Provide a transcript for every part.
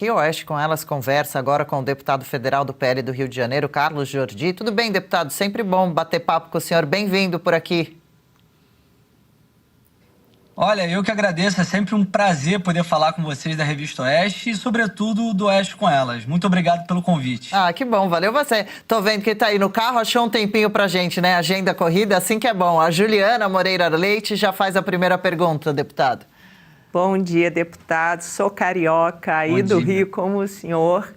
Rio Oeste com Elas conversa agora com o deputado federal do PL do Rio de Janeiro, Carlos Jordi. Tudo bem, deputado? Sempre bom bater papo com o senhor. Bem-vindo por aqui. Olha, eu que agradeço, é sempre um prazer poder falar com vocês da Revista Oeste e, sobretudo, do Oeste com Elas. Muito obrigado pelo convite. Ah, que bom, valeu você. Tô vendo que tá aí no carro, achou um tempinho pra gente, né? Agenda corrida, assim que é bom. A Juliana Moreira Leite já faz a primeira pergunta, deputado. Bom dia, deputado. Sou carioca aí do Rio, como o senhor.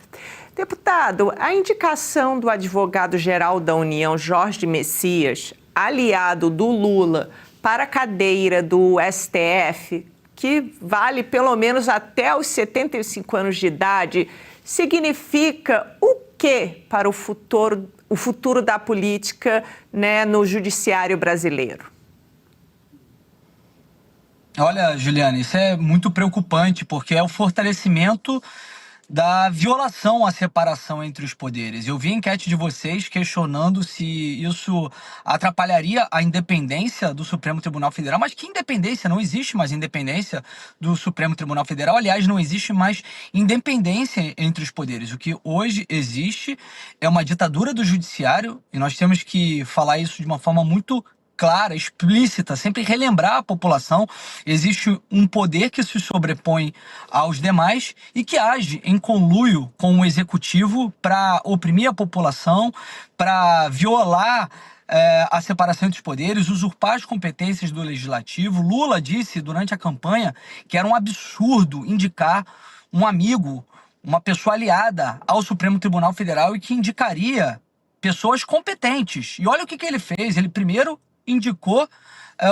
Deputado, a indicação do advogado-geral da União, Jorge Messias, aliado do Lula, para a cadeira do STF, que vale pelo menos até os 75 anos de idade, significa o quê para o futuro da política, né, no judiciário brasileiro? Olha, Juliana, isso é muito preocupante, porque é o fortalecimento da violação à separação entre os poderes. Eu vi a enquete de vocês questionando se isso atrapalharia a independência do Supremo Tribunal Federal, mas que independência? Não existe mais independência do Supremo Tribunal Federal. Aliás, não existe mais independência entre os poderes. O que hoje existe é uma ditadura do judiciário, e nós temos que falar isso de uma forma muito clara, explícita, sempre relembrar a população. Existe um poder que se sobrepõe aos demais e que age em conluio com o executivo para oprimir a população, para violar a separação entre os poderes, usurpar as competências do legislativo. Lula disse durante a campanha que era um absurdo indicar um amigo, uma pessoa aliada ao Supremo Tribunal Federal e que indicaria pessoas competentes. E olha o que ele fez. Ele primeiro indicou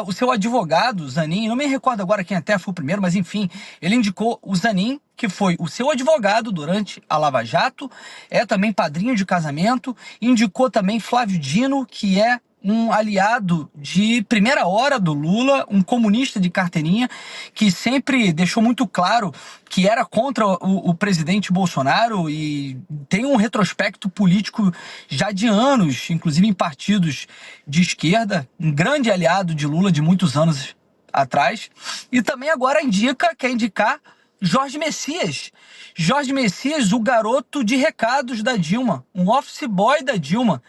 o seu advogado, Zanin, não me recordo agora quem até foi o primeiro, mas enfim, ele indicou o Zanin, que foi o seu advogado durante a Lava Jato, é também padrinho de casamento, indicou também Flávio Dino, que é um aliado de primeira hora do Lula, um comunista de carteirinha, que sempre deixou muito claro que era contra o presidente Bolsonaro e tem um retrospecto político já de anos, inclusive em partidos de esquerda, um grande aliado de Lula de muitos anos atrás, e também agora quer indicar Jorge Messias. Jorge Messias, o garoto de recados da Dilma, um office boy da Dilma,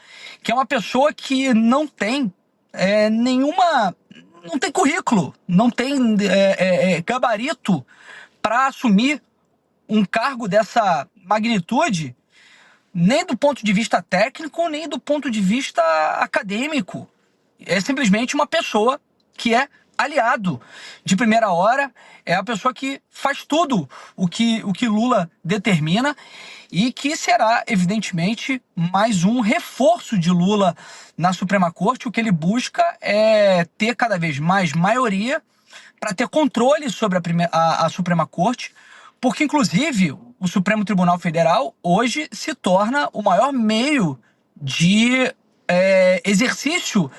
que é uma pessoa que não tem não tem currículo, não tem gabarito para assumir um cargo dessa magnitude, nem do ponto de vista técnico, nem do ponto de vista acadêmico. É simplesmente uma pessoa que é aliado de primeira hora, é a pessoa que faz tudo o que Lula determina e que será, evidentemente, mais um reforço de Lula na Suprema Corte. O que ele busca é ter cada vez mais maioria para ter controle sobre a Suprema Corte, porque, inclusive, o Supremo Tribunal Federal hoje se torna o maior meio de exercício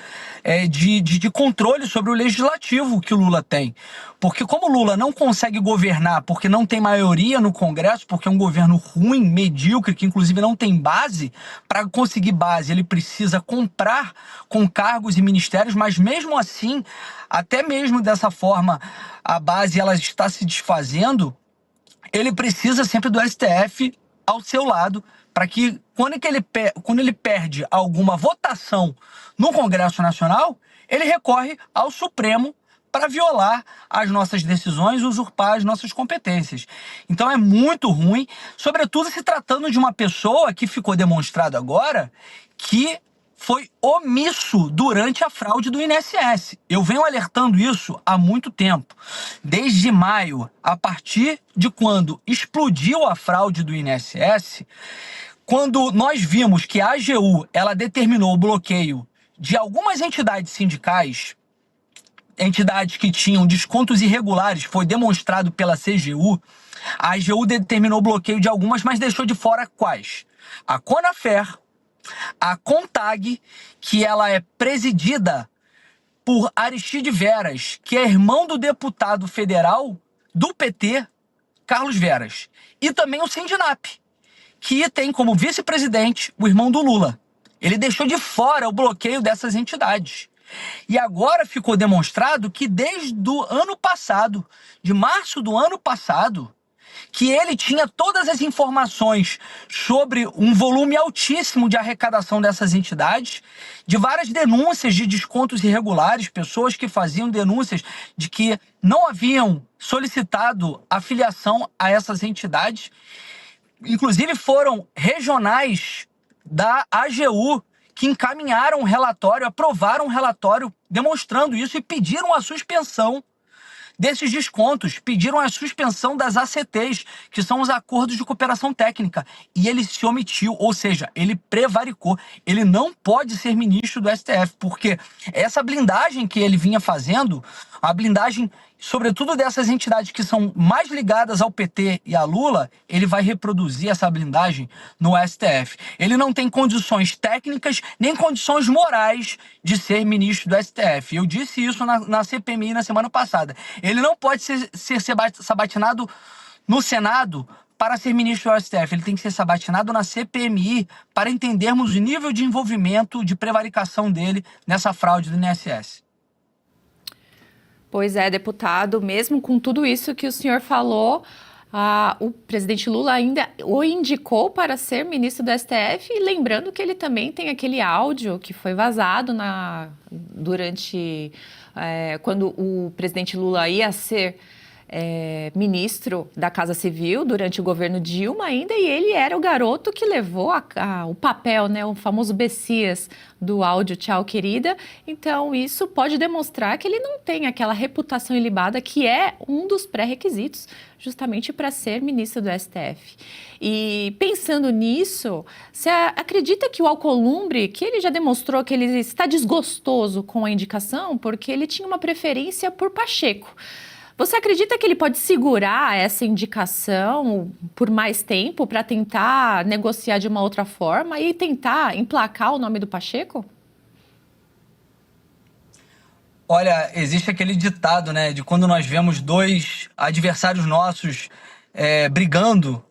de controle sobre o legislativo que o Lula tem. Porque como o Lula não consegue governar porque não tem maioria no Congresso, porque é um governo ruim, medíocre, que inclusive não tem base, para conseguir base ele precisa comprar com cargos e ministérios, mas mesmo assim, até mesmo dessa forma, a base ela está se desfazendo, ele precisa sempre do STF ao seu lado, para que quando ele perde alguma votação no Congresso Nacional, ele recorre ao Supremo para violar as nossas decisões, usurpar as nossas competências. Então é muito ruim, sobretudo se tratando de uma pessoa que ficou demonstrado agora que foi omisso durante a fraude do INSS. Eu venho alertando isso há muito tempo. Desde maio, a partir de quando explodiu a fraude do INSS, quando nós vimos que a AGU ela determinou o bloqueio de algumas entidades sindicais, entidades que tinham descontos irregulares, foi demonstrado pela CGU, a AGU determinou o bloqueio de algumas, mas deixou de fora quais? A Conafer, a CONTAG, que ela é presidida por Aristide Veras, que é irmão do deputado federal do PT, Carlos Veras, e também o Sindinap, que tem como vice-presidente o irmão do Lula. Ele deixou de fora o bloqueio dessas entidades. E agora ficou demonstrado que desde o ano passado, de março do ano passado, que ele tinha todas as informações sobre um volume altíssimo de arrecadação dessas entidades, de várias denúncias de descontos irregulares, pessoas que faziam denúncias de que não haviam solicitado afiliação a essas entidades. Inclusive foram regionais da AGU que encaminharam um relatório, aprovaram um relatório demonstrando isso e pediram a suspensão desses descontos, pediram a suspensão das ACTs, que são os acordos de cooperação técnica, e ele se omitiu, ou seja, ele prevaricou. Ele não pode ser ministro do STF, porque essa blindagem que ele vinha fazendo, a blindagem, sobretudo dessas entidades que são mais ligadas ao PT e a Lula, ele vai reproduzir essa blindagem no STF. Ele não tem condições técnicas nem condições morais de ser ministro do STF. Eu disse isso na CPMI na semana passada. Ele não pode ser sabatinado no Senado para ser ministro do STF. Ele tem que ser sabatinado na CPMI para entendermos o nível de envolvimento, de prevaricação dele nessa fraude do INSS. Pois é, deputado, mesmo com tudo isso que o senhor falou, o presidente Lula ainda o indicou para ser ministro do STF, e lembrando que ele também tem aquele áudio que foi vazado quando o presidente Lula ia ser ministro da Casa Civil durante o governo Dilma ainda, e ele era o garoto que levou o papel, né, o famoso Bessias do áudio Tchau, Querida. Então isso pode demonstrar que ele não tem aquela reputação ilibada que é um dos pré-requisitos justamente para ser ministro do STF. E pensando nisso, você acredita que o Alcolumbre, que ele já demonstrou que ele está desgostoso com a indicação porque ele tinha uma preferência por Pacheco, você acredita que ele pode segurar essa indicação por mais tempo para tentar negociar de uma outra forma e tentar emplacar o nome do Pacheco? Olha, existe aquele ditado, né, de quando nós vemos dois adversários nossos brigando,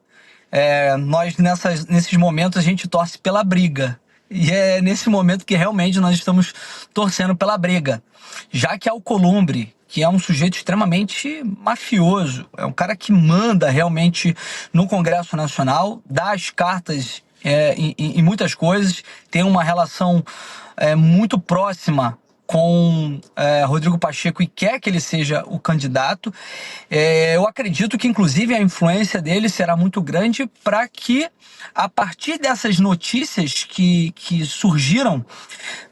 nesses momentos a gente torce pela briga. E é nesse momento que realmente nós estamos torcendo pela briga. Já que Alcolumbre, que é um sujeito extremamente mafioso, é um cara que manda realmente no Congresso Nacional, dá as cartas em muitas coisas, tem uma relação muito próxima com Rodrigo Pacheco e quer que ele seja o candidato. Eu acredito que, inclusive, a influência dele será muito grande para que, a partir dessas notícias que surgiram,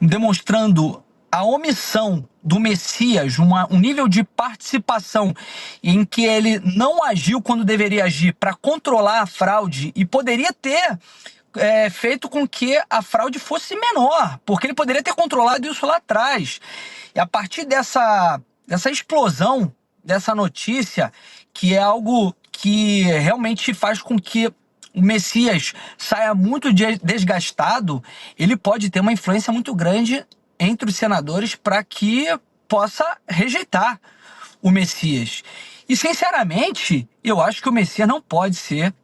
demonstrando a omissão do Messias, um nível de participação em que ele não agiu quando deveria agir para controlar a fraude e poderia ter feito com que a fraude fosse menor, porque ele poderia ter controlado isso lá atrás. E a partir dessa explosão, dessa notícia, que é algo que realmente faz com que o Messias saia muito desgastado, ele pode ter uma influência muito grande entre os senadores para que possa rejeitar o Messias. E, sinceramente, eu acho que o Messias não pode ser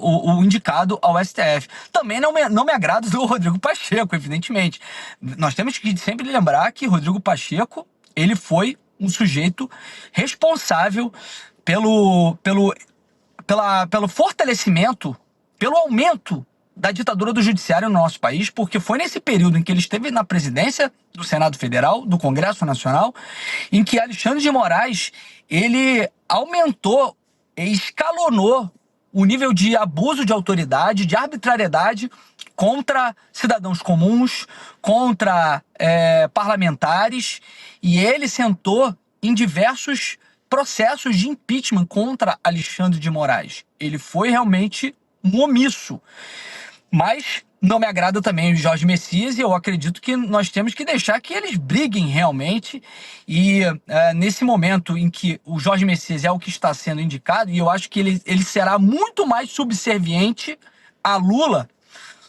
o indicado ao STF. Também não me agrada o Rodrigo Pacheco, evidentemente. Nós temos que sempre lembrar que Rodrigo Pacheco, ele foi um sujeito responsável pelo fortalecimento, pelo aumento da ditadura do judiciário no nosso país, porque foi nesse período em que ele esteve na presidência do Senado Federal, do Congresso Nacional, em que Alexandre de Moraes, ele aumentou e escalonou o nível de abuso de autoridade, de arbitrariedade contra cidadãos comuns, contra parlamentares, e ele sentou em diversos processos de impeachment contra Alexandre de Moraes. Ele foi realmente um omisso. Mas não me agrada também o Jorge Messias, e eu acredito que nós temos que deixar que eles briguem realmente. E nesse momento em que o Jorge Messias é o que está sendo indicado, e eu acho que ele será muito mais subserviente a Lula,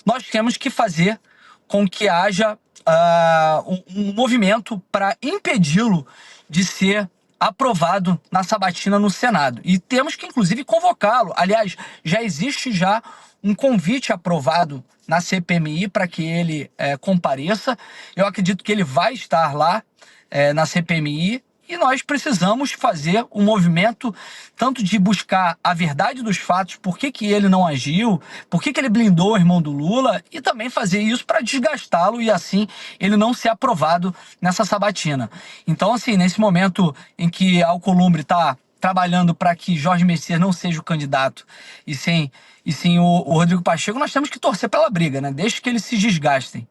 nós temos que fazer com que haja um movimento para impedi-lo de ser aprovado na sabatina no Senado. E temos que, inclusive, convocá-lo. Aliás, já existe um convite aprovado na CPMI para que ele compareça. Eu acredito que ele vai estar lá na CPMI E nós precisamos fazer um movimento tanto de buscar a verdade dos fatos, por que ele não agiu, por que ele blindou o irmão do Lula, e também fazer isso para desgastá-lo e assim ele não ser aprovado nessa sabatina. Então, assim, nesse momento em que a Alcolumbre está trabalhando para que Jorge Messias não seja o candidato e sim o Rodrigo Pacheco, nós temos que torcer pela briga, né? Deixa que eles se desgastem.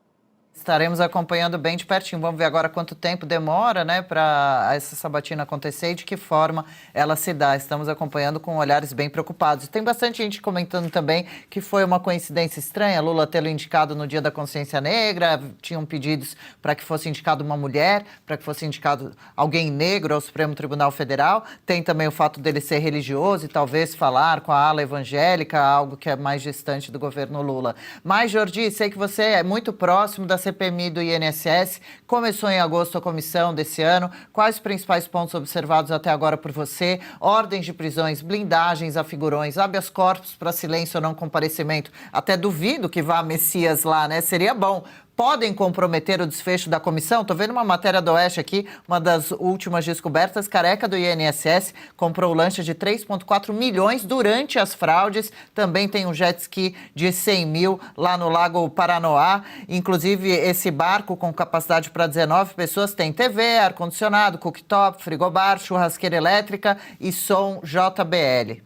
Estaremos acompanhando bem de pertinho. Vamos ver agora quanto tempo demora, né, para essa sabatina acontecer e de que forma ela se dá. Estamos acompanhando com olhares bem preocupados. Tem bastante gente comentando também que foi uma coincidência estranha Lula tê-lo indicado no Dia da Consciência Negra. Tinham pedidos para que fosse indicado uma mulher, para que fosse indicado alguém negro ao Supremo Tribunal Federal. Tem também o fato dele ser religioso e talvez falar com a ala evangélica, algo que é mais distante do governo Lula. Mas, Jordi, sei que você é muito próximo da CPMI do INSS, começou em agosto a comissão desse ano. Quais os principais pontos observados até agora por você? Ordens de prisões, blindagens a figurões, habeas corpus para silêncio ou não comparecimento. Até duvido que vá Messias lá, né? Seria bom. Podem comprometer o desfecho da comissão? Estou vendo uma matéria do Oeste aqui, uma das últimas descobertas. Careca do INSS comprou lancha de 3,4 milhões durante as fraudes. Também tem um jet ski de 100 mil lá no Lago Paranoá. Inclusive, esse barco com capacidade para 19 pessoas tem TV, ar-condicionado, cooktop, frigobar, churrasqueira elétrica e som JBL.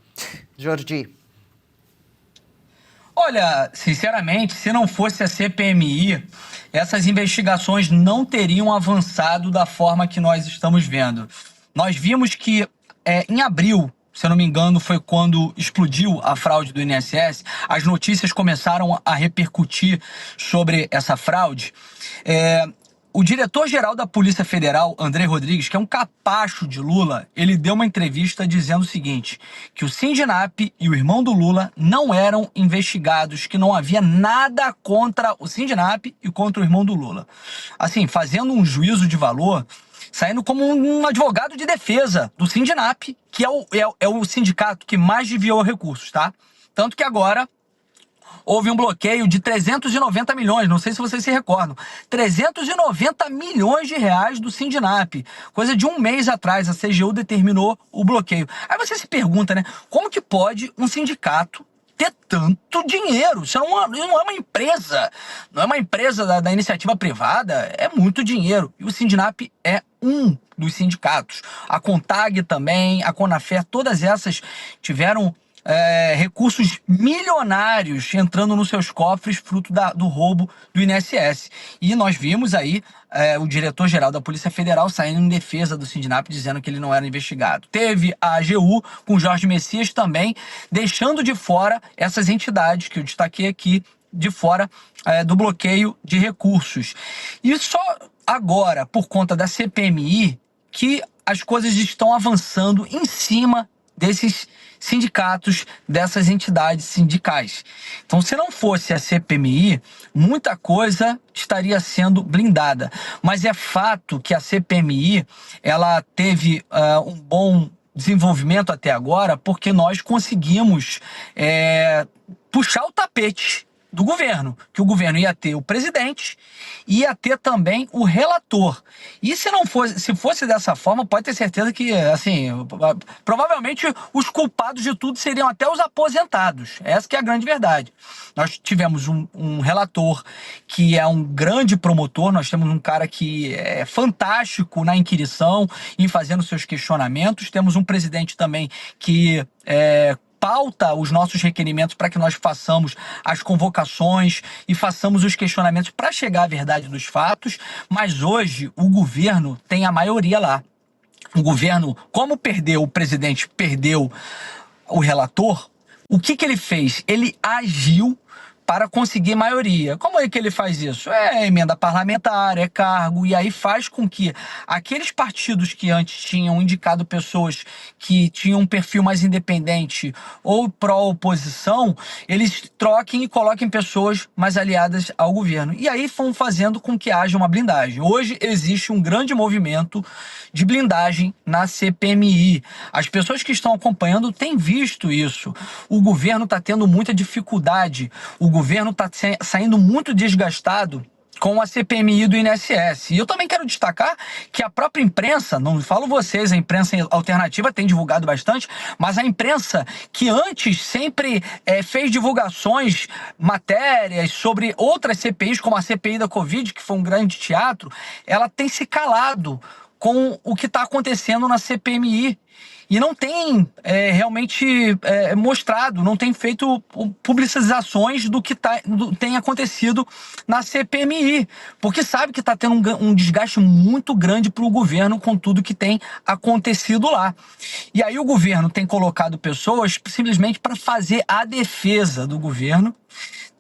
Jordi. Olha, sinceramente, se não fosse a CPMI, essas investigações não teriam avançado da forma que nós estamos vendo. Nós vimos que em abril, se eu não me engano, foi quando explodiu a fraude do INSS, as notícias começaram a repercutir sobre essa fraude. O diretor-geral da Polícia Federal, André Rodrigues, que é um capacho de Lula, ele deu uma entrevista dizendo o seguinte, que o Sindinap e o irmão do Lula não eram investigados, que não havia nada contra o Sindinap e contra o irmão do Lula. Assim, fazendo um juízo de valor, saindo como um advogado de defesa do Sindinap, que é o sindicato que mais desviou recursos, tá? Tanto que agora houve um bloqueio de 390 milhões, não sei se vocês se recordam, 390 milhões de reais do Sindinap. Coisa de um mês atrás, a CGU determinou o bloqueio. Aí você se pergunta, né, como que pode um sindicato ter tanto dinheiro? Isso não é uma empresa, não é uma empresa da iniciativa privada, é muito dinheiro. E o Sindinap é um dos sindicatos. A CONTAG também, a CONAFER, todas essas tiveram recursos milionários entrando nos seus cofres fruto do roubo do INSS. E nós vimos aí o diretor-geral da Polícia Federal saindo em defesa do Sindinap, dizendo que ele não era investigado. Teve a AGU com Jorge Messias também, deixando de fora essas entidades que eu destaquei aqui, de fora do bloqueio de recursos. E só agora, por conta da CPMI, que as coisas estão avançando em cima desses sindicatos, dessas entidades sindicais. Então, se não fosse a CPMI, muita coisa estaria sendo blindada. Mas é fato que a CPMI ela teve um bom desenvolvimento até agora, porque nós conseguimos puxar o tapete do governo, que o governo ia ter o presidente, ia ter também o relator. E se fosse dessa forma, pode ter certeza que, assim, provavelmente os culpados de tudo seriam até os aposentados. Essa que é a grande verdade. Nós tivemos um relator que é um grande promotor, nós temos um cara que é fantástico na inquirição, em fazendo seus questionamentos, temos um presidente também que pauta os nossos requerimentos para que nós façamos as convocações e façamos os questionamentos para chegar à verdade dos fatos, mas hoje o governo tem a maioria lá. O governo, como perdeu o presidente, perdeu o relator, o que ele fez? Ele agiu para conseguir maioria. Como é que ele faz isso? É emenda parlamentar, é cargo, e aí faz com que aqueles partidos que antes tinham indicado pessoas que tinham um perfil mais independente ou pró-oposição, eles troquem e coloquem pessoas mais aliadas ao governo. E aí vão fazendo com que haja uma blindagem. Hoje existe um grande movimento de blindagem na CPMI. As pessoas que estão acompanhando têm visto isso. O governo está tendo muita dificuldade. O governo está saindo muito desgastado com a CPMI do INSS. E eu também quero destacar que a própria imprensa, não falo vocês, a imprensa alternativa tem divulgado bastante, mas a imprensa que antes sempre fez divulgações, matérias sobre outras CPIs, como a CPI da Covid, que foi um grande teatro, ela tem se calado com o que está acontecendo na CPMI. E não tem realmente mostrado, não tem feito publicizações do que tem acontecido na CPMI, porque sabe que está tendo um desgaste muito grande para o governo com tudo que tem acontecido lá. E aí o governo tem colocado pessoas simplesmente para fazer a defesa do governo,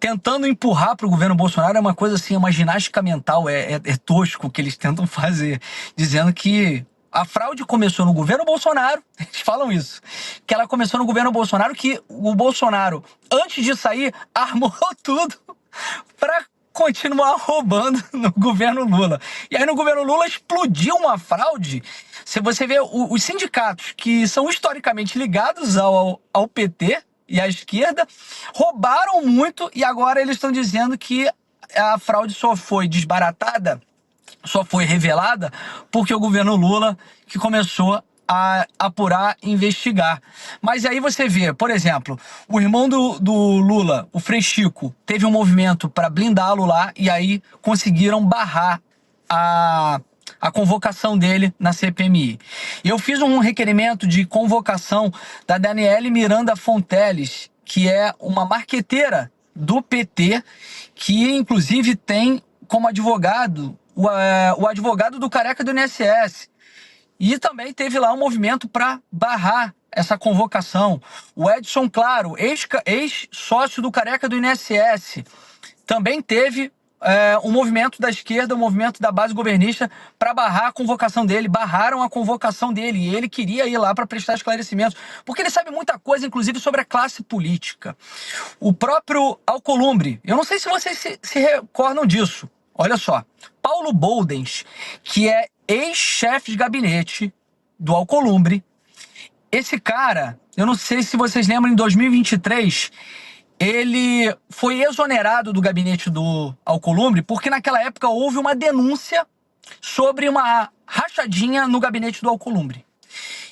tentando empurrar para o governo Bolsonaro. É uma coisa assim, uma ginástica mental, é tosco que eles tentam fazer, dizendo que a fraude começou no governo Bolsonaro, eles falam isso, que ela começou no governo Bolsonaro, que o Bolsonaro, antes de sair, armou tudo para continuar roubando no governo Lula. E aí no governo Lula explodiu uma fraude. Se você vê os sindicatos que são historicamente ligados ao PT e à esquerda, roubaram muito e agora eles estão dizendo que a fraude só foi desbaratada, só foi revelada porque o governo Lula que começou a apurar e investigar. Mas aí você vê, por exemplo, o irmão do Lula, o Frei Chico, teve um movimento para blindá-lo lá e aí conseguiram barrar a convocação dele na CPMI. Eu fiz um requerimento de convocação da Daniele Miranda Fonteles, que é uma marqueteira do PT, que inclusive tem como advogado o advogado do careca do INSS. E também teve lá um movimento para barrar essa convocação. O Edson Claro, ex-sócio do careca do INSS, também teve um movimento da esquerda, um movimento da base governista para barrar a convocação dele. Barraram a convocação dele e ele queria ir lá para prestar esclarecimentos, porque ele sabe muita coisa, inclusive sobre a classe política. O próprio Alcolumbre, eu não sei se vocês se recordam disso. Olha só, Paulo Boldens, que é ex-chefe de gabinete do Alcolumbre, esse cara, eu não sei se vocês lembram, em 2023, ele foi exonerado do gabinete do Alcolumbre porque naquela época houve uma denúncia sobre uma rachadinha no gabinete do Alcolumbre.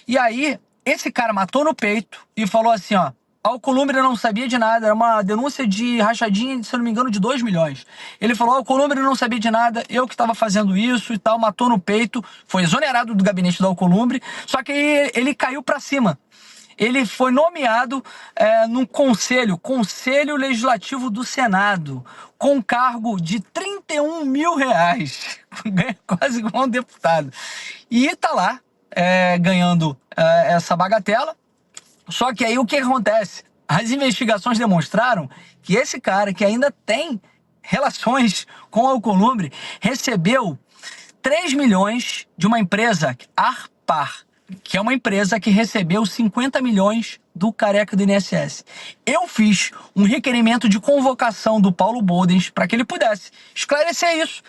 E aí, esse cara matou no peito e falou assim, ó, Alcolumbre não sabia de nada, era uma denúncia de rachadinha, se eu não me engano, de 2 milhões. Ele falou, Alcolumbre não sabia de nada, eu que estava fazendo isso e tal, matou no peito, foi exonerado do gabinete do Alcolumbre, só que ele caiu para cima. Ele foi nomeado num Conselho Legislativo do Senado, com um cargo de R$31 mil, ganha quase igual um deputado. E tá lá, ganhando essa bagatela. Só que aí o que acontece? As investigações demonstraram que esse cara, que ainda tem relações com o Alcolumbre, recebeu 3 milhões de uma empresa, Arpar, que é uma empresa que recebeu 50 milhões do careca do INSS. Eu fiz um requerimento de convocação do Paulo Boldens para que ele pudesse esclarecer isso,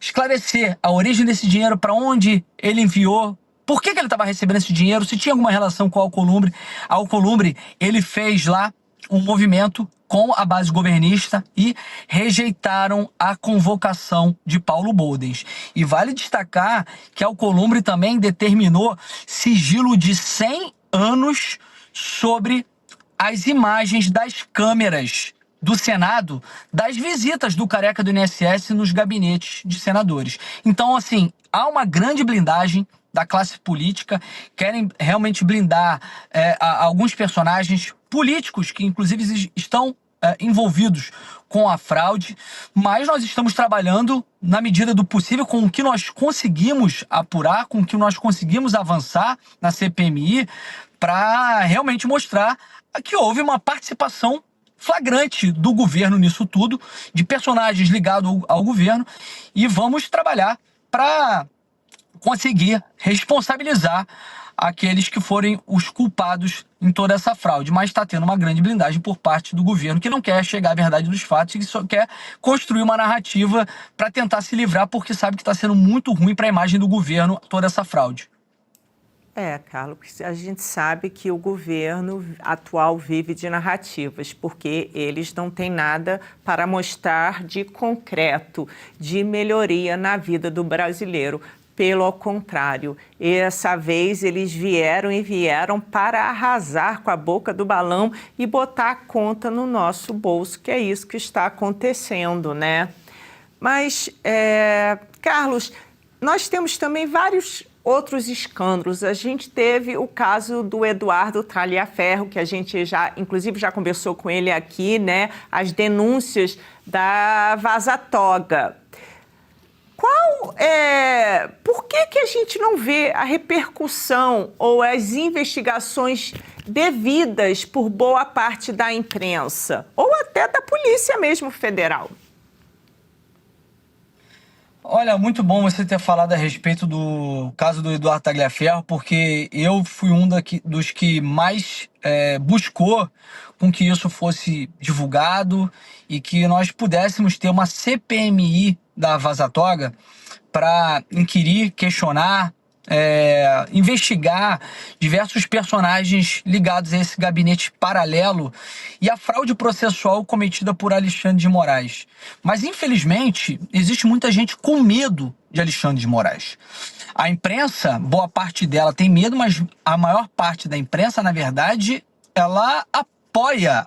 esclarecer a origem desse dinheiro, para onde ele enviou, por que ele estava recebendo esse dinheiro, se tinha alguma relação com o Alcolumbre. A Alcolumbre, ele fez lá um movimento com a base governista e rejeitaram a convocação de Paulo Boldens. E vale destacar que a Alcolumbre também determinou sigilo de 100 anos sobre as imagens das câmeras do Senado, das visitas do careca do INSS nos gabinetes de senadores. Então, assim, há uma grande blindagem da classe política, querem realmente blindar alguns personagens políticos que inclusive estão envolvidos com a fraude, mas nós estamos trabalhando na medida do possível com o que nós conseguimos apurar, com o que nós conseguimos avançar na CPMI, para realmente mostrar que houve uma participação flagrante do governo nisso tudo, de personagens ligados ao governo, e vamos trabalhar para conseguir responsabilizar aqueles que forem os culpados em toda essa fraude. Mas está tendo uma grande blindagem por parte do governo, que não quer chegar à verdade dos fatos e que só quer construir uma narrativa para tentar se livrar, porque sabe que está sendo muito ruim para a imagem do governo toda essa fraude. Carlos, a gente sabe que o governo atual vive de narrativas, porque eles não têm nada para mostrar de concreto, de melhoria na vida do brasileiro. Pelo contrário, essa vez eles vieram para arrasar com a boca do balão e botar a conta no nosso bolso, que é isso que está acontecendo, né? Mas, Carlos, nós temos também vários outros escândalos. A gente teve o caso do Eduardo Talhaferro, que a gente inclusive já conversou com ele aqui, né? As denúncias da Vaza Toga. Por que a gente não vê a repercussão ou as investigações devidas por boa parte da imprensa? Ou até da Polícia mesmo Federal? Olha, muito bom você ter falado a respeito do caso do Eduardo Tagliaferro, porque eu fui dos que mais buscou com que isso fosse divulgado e que nós pudéssemos ter uma CPMI da Vaza Toga para inquirir, questionar, investigar diversos personagens ligados a esse gabinete paralelo e a fraude processual cometida por Alexandre de Moraes. Mas, infelizmente, existe muita gente com medo de Alexandre de Moraes. A imprensa, boa parte dela tem medo, mas a maior parte da imprensa, na verdade, ela apoia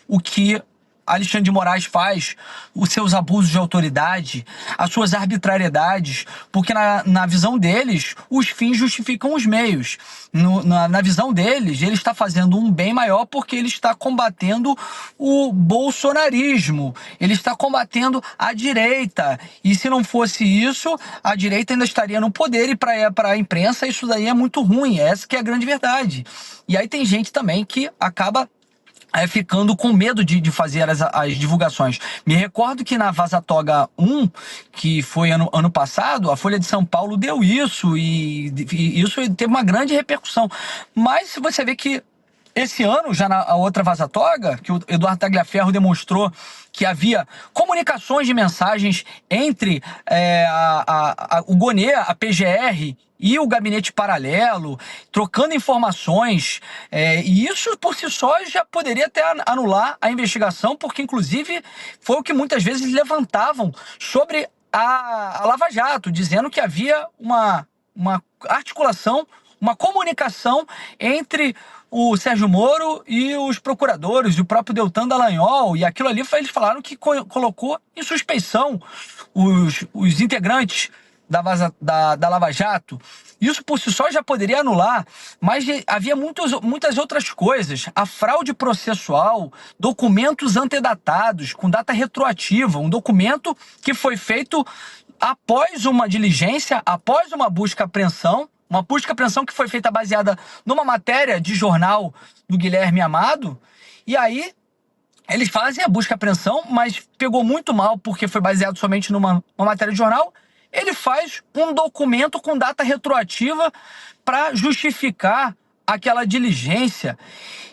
o que Alexandre de Moraes faz, os seus abusos de autoridade, as suas arbitrariedades, porque na visão deles, os fins justificam os meios. Na visão deles, ele está fazendo um bem maior porque ele está combatendo o bolsonarismo, ele está combatendo a direita. E se não fosse isso, a direita ainda estaria no poder e para a imprensa isso daí é muito ruim, essa que é a grande verdade. E aí tem gente também que acaba ficando com medo de fazer as divulgações. Me recordo que na Vaza Toga 1, que foi ano passado, a Folha de São Paulo deu isso e isso teve uma grande repercussão. Mas você vê que esse ano, já na outra Vaza Toga, que o Eduardo Tagliaferro demonstrou que havia comunicações de mensagens entre o Gonê, a PGR e o gabinete paralelo, trocando informações, e isso por si só já poderia até anular a investigação, porque inclusive foi o que muitas vezes levantavam sobre a Lava Jato, dizendo que havia uma articulação, uma comunicação entre o Sérgio Moro e os procuradores, e o próprio Deltan Dallagnol, e aquilo ali eles falaram que colocou em suspeição os integrantes da Lava Jato. Isso por si só já poderia anular, mas havia muitas outras coisas. A fraude processual, documentos antedatados, com data retroativa, um documento que foi feito após uma diligência, após uma busca-apreensão, uma busca-apreensão que foi feita baseada numa matéria de jornal do Guilherme Amado, e aí eles fazem a busca-apreensão, mas pegou muito mal porque foi baseado somente numa matéria de jornal. Ele faz um documento com data retroativa para justificar aquela diligência.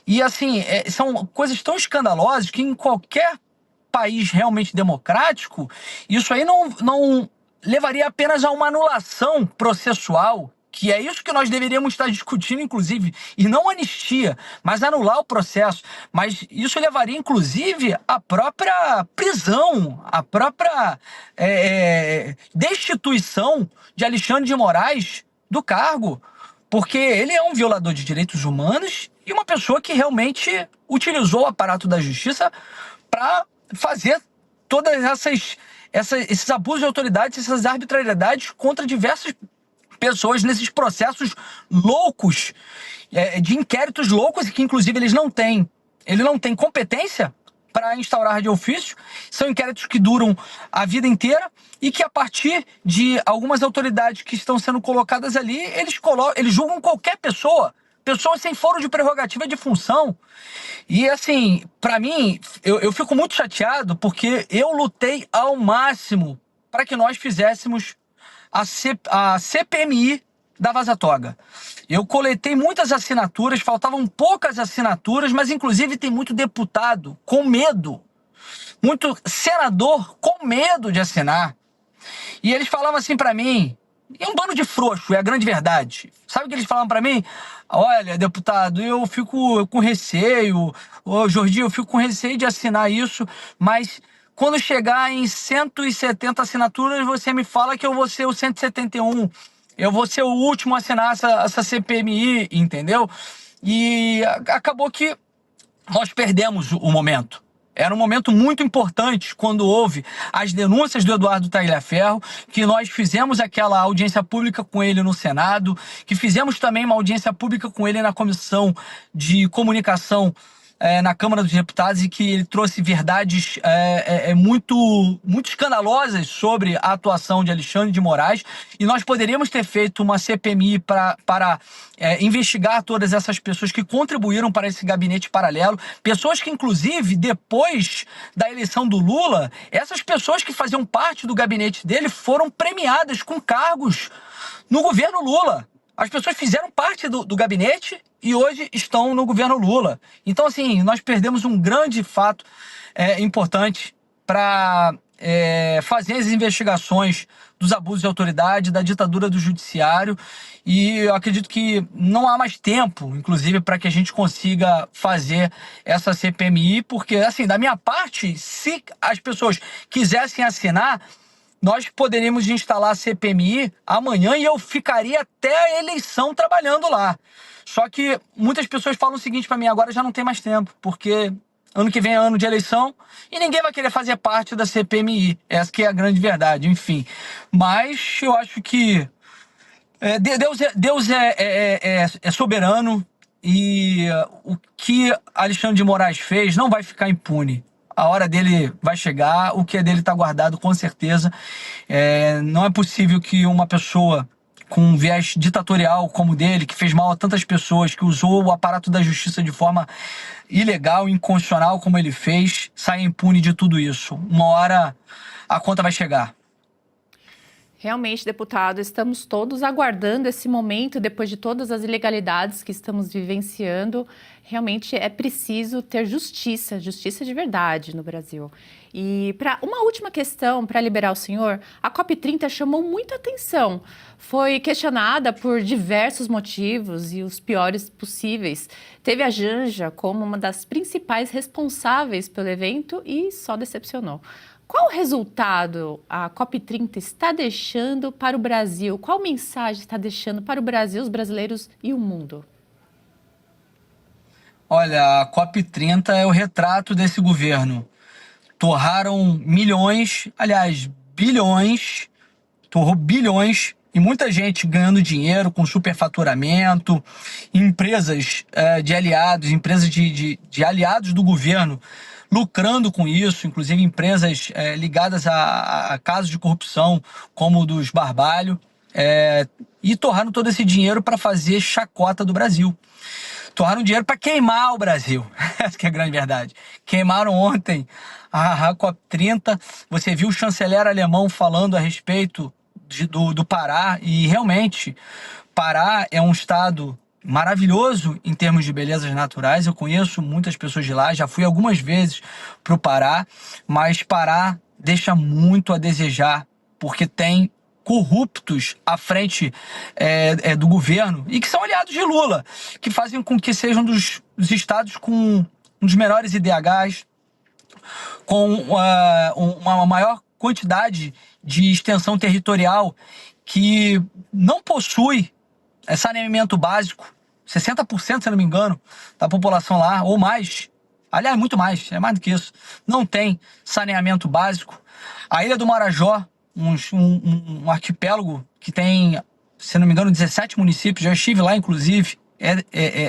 E assim, são coisas tão escandalosas que em qualquer país realmente democrático, isso aí não levaria apenas a uma anulação processual, que é isso que nós deveríamos estar discutindo, inclusive, e não anistia, mas anular o processo. Mas isso levaria, inclusive, à própria prisão, à própria destituição de Alexandre de Moraes do cargo, porque ele é um violador de direitos humanos e uma pessoa que realmente utilizou o aparato da justiça para fazer todas esses abusos de autoridade, essas arbitrariedades contra diversas pessoas nesses processos loucos, de inquéritos loucos, e que inclusive ele não tem competência para instaurar de ofício. São inquéritos que duram a vida inteira e que, a partir de algumas autoridades que estão sendo colocadas ali, eles julgam qualquer pessoa sem foro de prerrogativa de função. E assim, para mim, eu fico muito chateado porque eu lutei ao máximo para que nós fizéssemos a CPMI da Vaza Toga. Eu coletei muitas assinaturas, faltavam poucas assinaturas, mas inclusive tem muito deputado com medo, muito senador com medo de assinar. E eles falavam assim para mim: E um bando de frouxo, é a grande verdade. Sabe o que eles falavam pra mim? Olha, deputado, eu fico com receio, ô Jordi, eu fico com receio de assinar isso, mas quando chegar em 170 assinaturas, você me fala que eu vou ser o 171. Eu vou ser o último a assinar essa CPMI, entendeu? E acabou que nós perdemos o momento. Era um momento muito importante quando houve as denúncias do Eduardo Tagliaferro, que nós fizemos aquela audiência pública com ele no Senado, que fizemos também uma audiência pública com ele na Comissão de Comunicação na Câmara dos Deputados, e que ele trouxe verdades muito escandalosas sobre a atuação de Alexandre de Moraes, e nós poderíamos ter feito uma CPMI para investigar todas essas pessoas que contribuíram para esse gabinete paralelo, pessoas que, inclusive, depois da eleição do Lula, essas pessoas que faziam parte do gabinete dele foram premiadas com cargos no governo Lula. As pessoas fizeram parte do gabinete e hoje estão no governo Lula. Então, assim, nós perdemos um grande fato importante para fazer as investigações dos abusos de autoridade, da ditadura do judiciário, e eu acredito que não há mais tempo, inclusive, para que a gente consiga fazer essa CPMI, porque, assim, da minha parte, se as pessoas quisessem assinar, nós poderíamos instalar a CPMI amanhã e eu ficaria até a eleição trabalhando lá. Só que muitas pessoas falam o seguinte para mim: agora já não tem mais tempo, porque ano que vem é ano de eleição e ninguém vai querer fazer parte da CPMI. Essa que é a grande verdade, enfim. Mas eu acho que Deus é soberano, e o que Alexandre de Moraes fez não vai ficar impune. A hora dele vai chegar, o que é dele está guardado com certeza. Não é possível que uma pessoa com um viés ditatorial como o dele, que fez mal a tantas pessoas, que usou o aparato da justiça de forma ilegal, inconstitucional como ele fez, saia impune de tudo isso. Uma hora a conta vai chegar. Realmente, deputado, estamos todos aguardando esse momento, depois de todas as ilegalidades que estamos vivenciando. Realmente é preciso ter justiça, justiça de verdade no Brasil. E para uma última questão, para liberar o senhor, a COP30 chamou muita atenção. Foi questionada por diversos motivos e os piores possíveis. Teve a Janja como uma das principais responsáveis pelo evento e só decepcionou. Qual resultado a COP30 está deixando para o Brasil? Qual mensagem está deixando para o Brasil, os brasileiros e o mundo? Olha, a COP30 é o retrato desse governo. Torraram milhões, aliás, bilhões, torrou bilhões, e muita gente ganhando dinheiro com superfaturamento, empresas de aliados, empresas de aliados do governo lucrando com isso, inclusive empresas ligadas a casos de corrupção, como o dos Barbalho, e torraram todo esse dinheiro para fazer chacota do Brasil. Torraram dinheiro para queimar o Brasil. Essa que é a grande verdade. Queimaram ontem a COP30. Você viu o chanceler alemão falando a respeito do Pará, e realmente Pará é um estado maravilhoso em termos de belezas naturais. Eu conheço muitas pessoas de lá, já fui algumas vezes para o Pará, mas Pará deixa muito a desejar, porque tem corruptos à frente do governo, e que são aliados de Lula, que fazem com que sejam dos estados com um dos menores IDHs, com uma maior quantidade de extensão territorial, que não possui saneamento básico. 60%, se não me engano, da população lá, ou mais, aliás, muito mais, é mais do que isso, não tem saneamento básico. A Ilha do Marajó, um arquipélago que tem, se não me engano, 17 municípios, já estive lá, inclusive,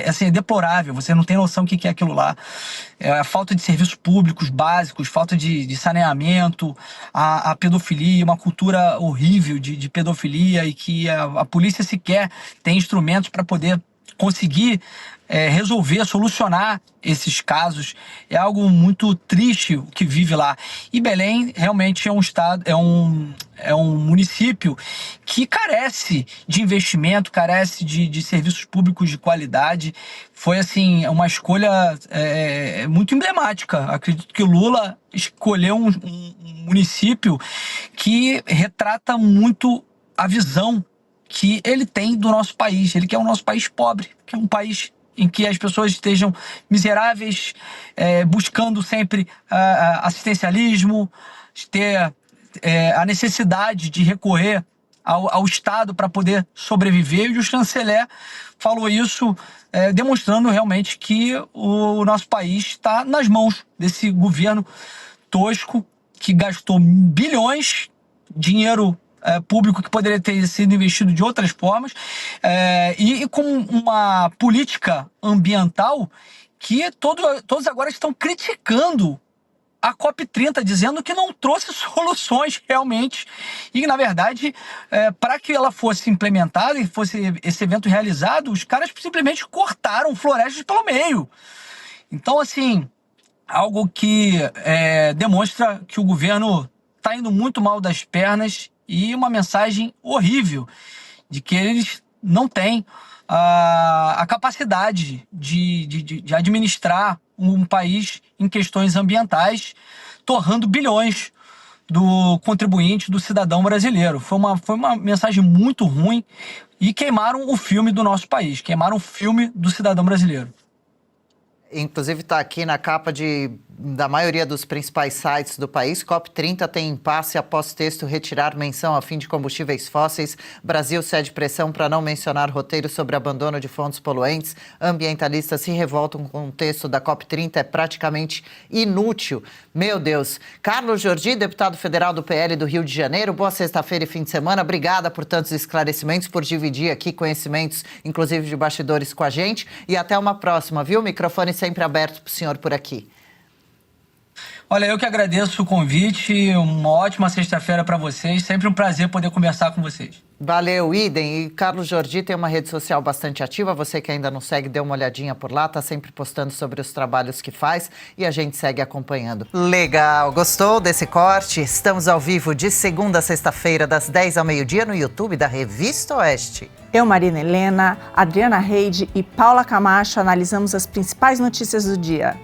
assim, é deplorável, você não tem noção do que é aquilo lá. A falta de serviços públicos básicos, falta de saneamento, a pedofilia, uma cultura horrível de pedofilia, e que a polícia sequer tem instrumentos para poder conseguir resolver, solucionar esses casos. É algo muito triste o que vive lá. E Belém realmente é um estado, é um município que carece de investimento, carece de serviços públicos de qualidade. Foi, assim, uma escolha muito emblemática. Acredito que o Lula escolheu um município que retrata muito a visão que ele tem do nosso país. Ele quer um nosso país pobre, que é um país em que as pessoas estejam miseráveis, buscando sempre assistencialismo, ter a necessidade de recorrer ao Estado para poder sobreviver. E o chanceler falou isso, demonstrando realmente que o nosso país está nas mãos desse governo tosco que gastou bilhões, dinheiro público que poderia ter sido investido de outras formas, e com uma política ambiental que todos agora estão criticando a COP30, dizendo que não trouxe soluções realmente e, na verdade, para que ela fosse implementada e fosse esse evento realizado, os caras simplesmente cortaram florestas pelo meio. Então, assim, algo que demonstra que o governo está indo muito mal das pernas e uma mensagem horrível de que eles não têm a capacidade de administrar um país em questões ambientais, torrando bilhões do contribuinte, do cidadão brasileiro. Foi uma mensagem muito ruim e queimaram o filme do nosso país, queimaram o filme do cidadão brasileiro. Inclusive está aqui na capa da maioria dos principais sites do país. COP30 tem impasse após texto retirar menção a fim de combustíveis fósseis. Brasil cede pressão para não mencionar roteiro sobre abandono de fontes poluentes. Ambientalistas se revoltam com o texto da COP30, é praticamente inútil. Meu Deus. Carlos Jordi, deputado federal do PL do Rio de Janeiro, boa sexta-feira e fim de semana. Obrigada por tantos esclarecimentos, por dividir aqui conhecimentos, inclusive de bastidores, com a gente. E até uma próxima, viu? Microfone sempre aberto para o senhor por aqui. Olha, eu que agradeço o convite, uma ótima sexta-feira para vocês, sempre um prazer poder conversar com vocês. Valeu, idem. E Carlos Jordi tem uma rede social bastante ativa, você que ainda não segue, dê uma olhadinha por lá, tá sempre postando sobre os trabalhos que faz e a gente segue acompanhando. Legal, gostou desse corte? Estamos ao vivo de segunda a sexta-feira, das 10 ao meio-dia no YouTube da Revista Oeste. Eu, Marina Helena, Adriana Reide e Paula Camacho analisamos as principais notícias do dia.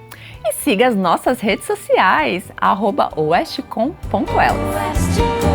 E siga as nossas redes sociais, @oestcom.elas.